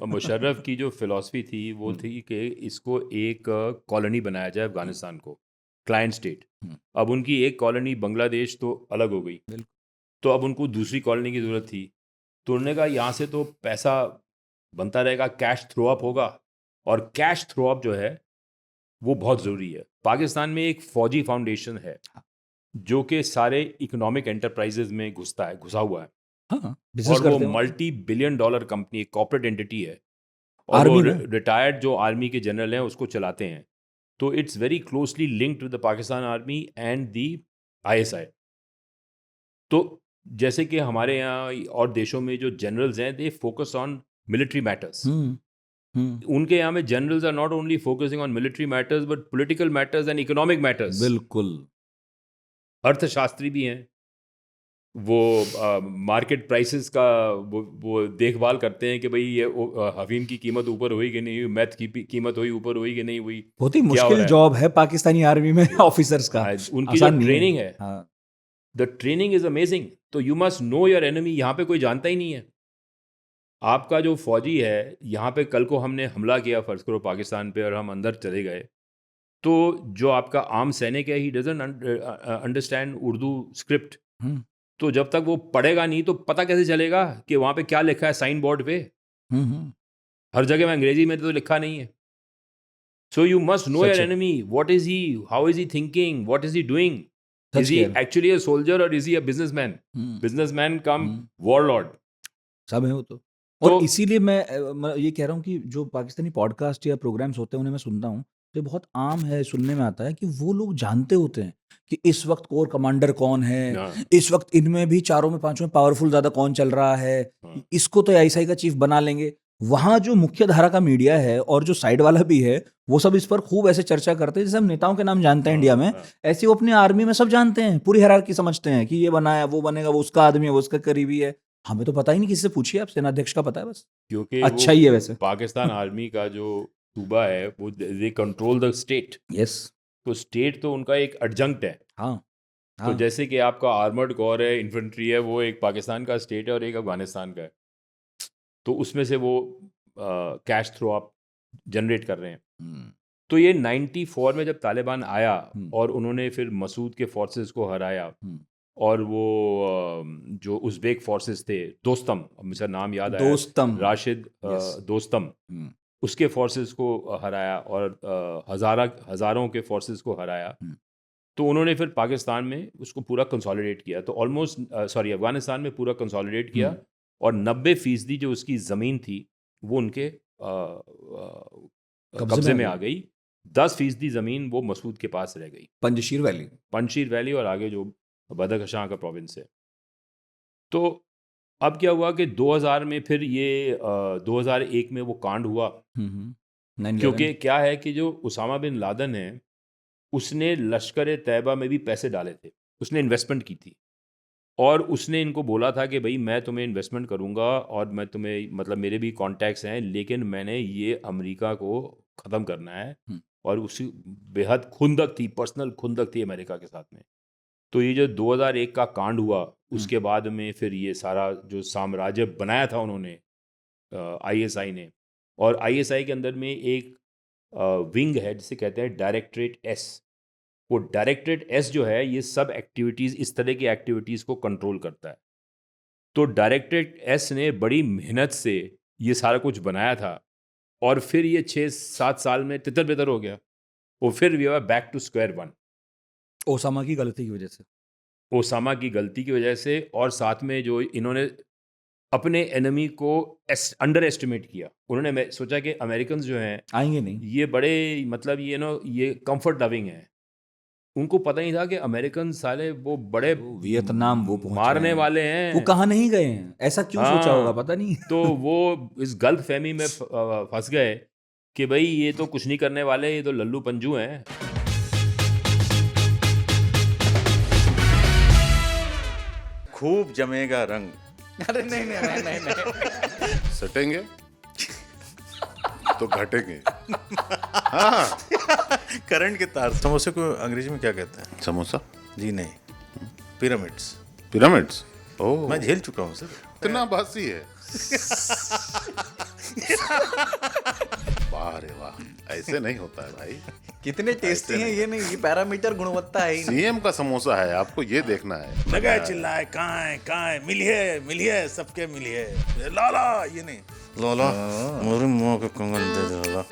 मुशर्रफ की जो फिलॉसफी थी वो थी कि इसको एक कॉलोनी बनाया जाए अफगानिस्तान को, क्लाइंट स्टेट। अब उनकी एक कॉलोनी बांग्लादेश तो अलग हो गई, तो अब उनको दूसरी कॉलोनी की ज़रूरत थी। तो उन्होंने कहा यहाँ से तो पैसा बनता रहेगा, कैश थ्रो अप होगा, और कैश थ्रो अप जो है वो बहुत ज़रूरी है। पाकिस्तान में एक फौजी फाउंडेशन है जो कि सारे इकोनॉमिक एंटरप्राइजेज में घुसा हुआ है, हाँ, बिजनेस और वो करते हैं मल्टी बिलियन डॉलर कंपनी, एक कॉर्पोरेट एंटिटी है, और वो आर्मी में। रिटायर्ड जो आर्मी के जनरल हैं उसको चलाते हैं। तो it's very closely linked with the Pakistan army and the ISI. तो जैसे कि हमारे यहाँ और देशों में जो जनरल्स हैं, they focus on military matters. उनके यहाँ में generals are not only focusing on military matters but political matters and economic matters. बिल्कुल। अर्थशास्त्री भी हैं, वो मार्केट प्राइसेस का वो देखभाल करते हैं कि भाई ये अफीम की कीमत ऊपर हुई कि नहीं हुई, मैथ की कीमत हुई ऊपर हुई कि नहीं हुई, बहुत ही क्या हो मुश्किल रहा है। जॉब है पाकिस्तानी आर्मी में ऑफिसर्स का, उनकी जो आसान नहीं ट्रेनिंग है, हाँ। The training is amazing. तो you must know your enemy. यहाँ पे कोई जानता ही नहीं है आपका जो फौजी है। यहाँ पे कल को हमने हमला किया फर्ज करो पाकिस्तान पे, और हम अंदर चले गए, तो जो आपका आम सैनिक है, he doesn't understand Urdu script. तो जब तक वो पढ़ेगा नहीं तो पता कैसे चलेगा कि वहाँ पे क्या लिखा है साइन बोर्ड पे। हर जगह में अंग्रेजी में तो लिखा नहीं है। So you must know your enemy, what is he, how is he thinking, what is he doing, is he actually a soldier और is he a businessman, businessman cum warlord, सब है वो तो। और इसीलिए मैं ये कह रहा हूँ कि जो पाकिस्तानी पॉडकास्ट या प्रोग्राम्स होते हैं उन्हें मैं सुनता हूँ, तो बहुत आम है, सुनने में आता है कि वो लोग जानते होते हैं कि इस वक्त कोर कमांडर कौन है, इस वक्त इनमें भी चारों में पांचों में पावरफुल ज्यादा कौन चल रहा है, इसको तो आईएसआई का चीफ बना लेंगे। वहां जो मुख्य धारा का मीडिया है और जो साइड वाला भी है, वो सब इस पर खूब ऐसे चर्चा करते हैं जैसे हम नेताओं के नाम जानते हैं इंडिया में, ऐसे वो अपनी आर्मी में सब जानते हैं, पूरी हायरार्की समझते हैं कि ये बनाया, वो बनेगा, वो उसका आदमी है, वो उसका करीबी है। हमें तो पता ही नहीं, किसी से पूछिए, आप सेनाध्यक्ष का पता है बस, क्योंकि अच्छा ही है वैसे। पाकिस्तान आर्मी का जो सूबा है वो they control the state. Yes. तो स्टेट तो उनका एक एडजंक्ट है। हाँ। तो जैसे कि आपका आर्मर्ड कोर है, इन्फेंट्री है, वो एक पाकिस्तान का स्टेट है और एक अफगानिस्तान का है। तो उसमें से वो कैश थ्रो आप जनरेट कर रहे हैं। तो ये 94 में जब तालिबान आया और उन्होंने फिर मसूद के फोर्सेस को हराया, और वो जो उज़्बेक फोर्सेस थे, दोस्तम, मुझे नाम याद आया, दोस्तम, राशिद दोस्तम, उसके फोर्सेस को हराया, और हज़ारों के फोर्सेस को हराया। तो उन्होंने फिर पाकिस्तान में उसको पूरा कंसोलिडेट किया, तो ऑलमोस्ट अफगानिस्तान में पूरा कंसोलिडेट किया, और 90% जो उसकी ज़मीन थी वो उनके कब्जे में आ गई। 10% ज़मीन वो मसूद के पास रह गई, पंजशीर वैली और आगे जो बदख्शां का प्रोविंस है। तो अब क्या हुआ कि 2000 में फिर ये 2001 में वो कांड हुआ, क्योंकि क्या है कि जो उसामा बिन लादेन है उसने लश्कर तैयबा में भी पैसे डाले थे, उसने इन्वेस्टमेंट की थी, और उसने इनको बोला था कि भाई मैं तुम्हें इन्वेस्टमेंट करूंगा और मैं तुम्हें, मतलब मेरे भी कॉन्टैक्ट्स हैं, लेकिन मैंने ये अमेरिका को ख़त्म करना है। और उसी बेहद खुंदक थी, पर्सनल खुंदक थी अमेरिका के साथ में। तो ये जो 2001 का कांड हुआ, उसके बाद में फिर ये सारा जो साम्राज्य बनाया था उन्होंने, आईएसआई ने, और आईएसआई के अंदर में एक विंग है जिसे कहते हैं डायरेक्टरेट एस। वो डायरेक्टरेट एस जो है ये सब एक्टिविटीज़, इस तरह की एक्टिविटीज़ को कंट्रोल करता है। तो डायरेक्टरेट एस ने बड़ी मेहनत से ये सारा कुछ बनाया था, और फिर ये 6-7 साल में तितर बितर हो गया। वो फिर we are back to square one, Osama की गलती की वजह से, ओसामा की गलती की वजह से, और साथ में जो इन्होंने अपने एनिमी को अंडर एस्टिमेट किया। उन्होंने सोचा कि अमेरिकन जो हैं आएंगे नहीं, ये बड़े, मतलब ये कंफर्ट लविंग हैं। उनको पता नहीं था कि अमेरिकन साले वो बड़े वियतनाम वो मारने वाले हैं, वो कहाँ नहीं गए हैं, ऐसा क्यों सोचा होगा पता नहीं। तो वो इस गलत फहमी में फंस गए कि भाई ये तो कुछ नहीं करने वाले, ये तो लल्लू पंजू हैं। खूब जमेगा रंग। अरे नहीं सटेंगे तो घटेंगे। हाँ, करंट के तार। समोसे को अंग्रेजी में क्या कहते हैं? समोसा जी नहीं, पिरामिड्स। पिरामिड्स, ओह मैं झेल चुका हूँ सर, इतना बासी है। वाह रे वाह, ऐसे नहीं होता है भाई। कितने टेस्टी हैं ये, नहीं ये पैरामीटर गुणवत्ता है ही नहीं। सीएम का समोसा है, आपको ये देखना है। लगा चिल्लाए कहाँ है मिलिए सबके मिलिए, लाला ये नहीं, लाला मेरी माँ के कंगन दे दे लाला।